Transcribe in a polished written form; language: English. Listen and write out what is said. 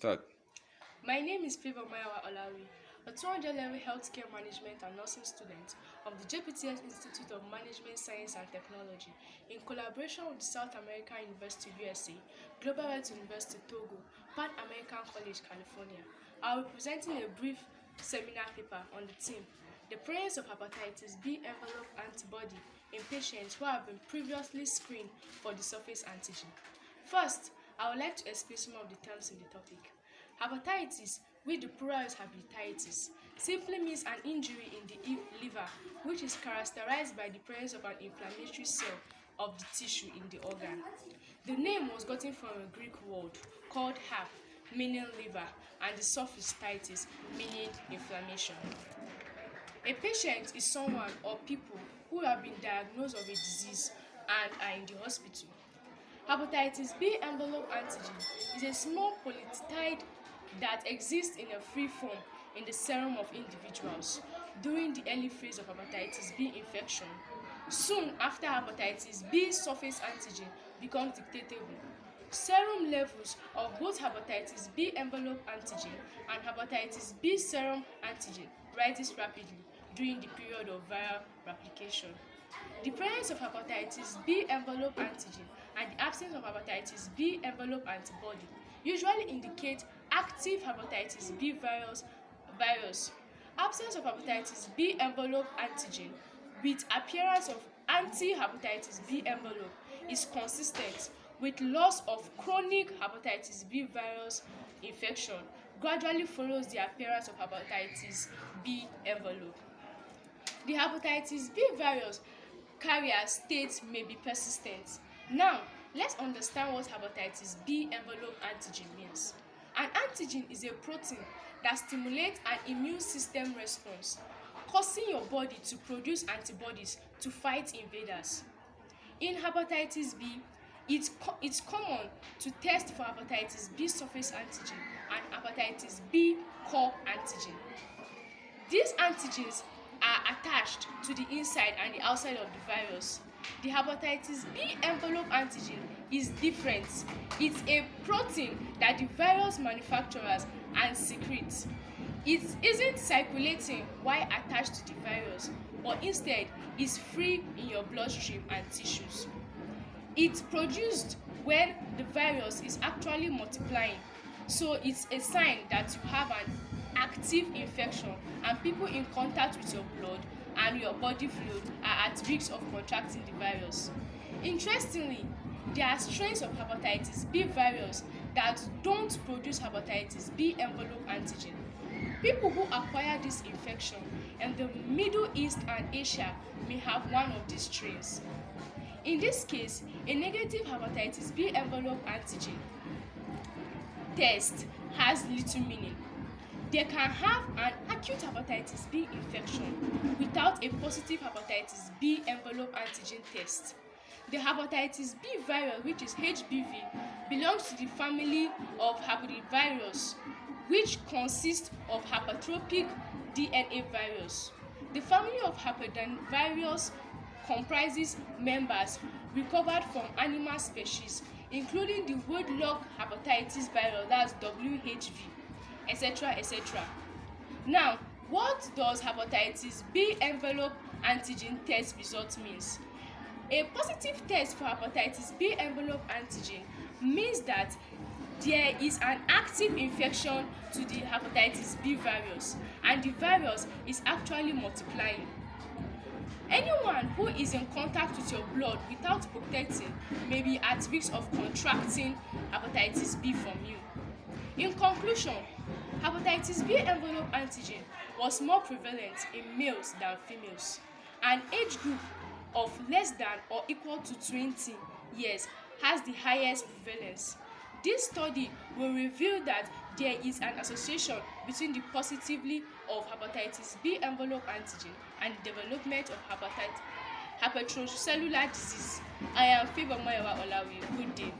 Start. My name is Favour Olawuyi, a 200-level healthcare management and nursing student of the JPTS Institute of Management Science and Technology in collaboration with the South American University USA, Global Health University Togo, Pan American College, California. I will be presenting a brief seminar paper on the theme, the presence of hepatitis B envelope antibody in patients who have been previously screened for the surface antigen. First, I would like to explain some of the terms in the topic. Hepatitis, which the plural is hepatitis, simply means an injury in the liver, which is characterized by the presence of an inflammatory cell of the tissue in the organ. The name was gotten from a Greek word called hap, meaning liver, and the suffix titis, meaning inflammation. A patient is someone or people who have been diagnosed of a disease and are in the hospital. Hepatitis B envelope antigen is a small polypeptide that exists in a free form in the serum of individuals during the early phase of hepatitis B infection. Soon after hepatitis B surface antigen becomes detectable, serum levels of both hepatitis B envelope antigen and hepatitis B serum antigen rises rapidly during the period of viral replication. The presence of hepatitis B envelope antigen and the absence of hepatitis B envelope antibody usually indicate active hepatitis B virus. Absence of hepatitis B envelope antigen with appearance of anti-hepatitis B envelope is consistent with loss of chronic hepatitis B virus infection gradually follows the appearance of hepatitis B envelope. The hepatitis B virus carrier state may be persistent. Now, let's understand what hepatitis B envelope antigen means. An antigen is a protein that stimulates an immune system response, causing your body to produce antibodies to fight invaders. In hepatitis B, it's common to test for hepatitis B surface antigen and hepatitis B core antigen. These antigens are attached to the inside and the outside of the virus. The hepatitis B envelope antigen is different. It's a protein that the virus manufacturers and secrete. It isn't circulating while attached to the virus, but instead is free in your bloodstream and tissues. It's produced when the virus is actually multiplying, so it's a sign that you have an active infection and people in contact with your blood and your body fluid are at risk of contracting the virus. Interestingly, there are strains of hepatitis B virus that don't produce hepatitis B envelope antigen. People who acquire this infection in the Middle East and Asia may have one of these strains. In this case, a negative hepatitis B envelope antigen test has little meaning. They can have an acute hepatitis B infection without a positive hepatitis B envelope antigen test. The hepatitis B virus, which is HBV, belongs to the family of herpetovirus, which consists of herpetotropic DNA virus. The family of herpetovirus comprises members recovered from animal species, including the woodlock hepatitis virus, that's WHV, etc., etc. Now, what does hepatitis B envelope antigen test result means? A positive test for hepatitis B envelope antigen means that there is an active infection to the hepatitis B virus and the virus is actually multiplying. Anyone who is in contact with your blood without protecting may be at risk of contracting hepatitis B from you. In conclusion, hepatitis B envelope antigen was more prevalent in males than females. An age group of less than or equal to 20 years has the highest prevalence. This study will reveal that there is an association between the positivity of hepatitis B envelope antigen and the development of hepatocellular disease. I am Favour Olawuyi. Good day.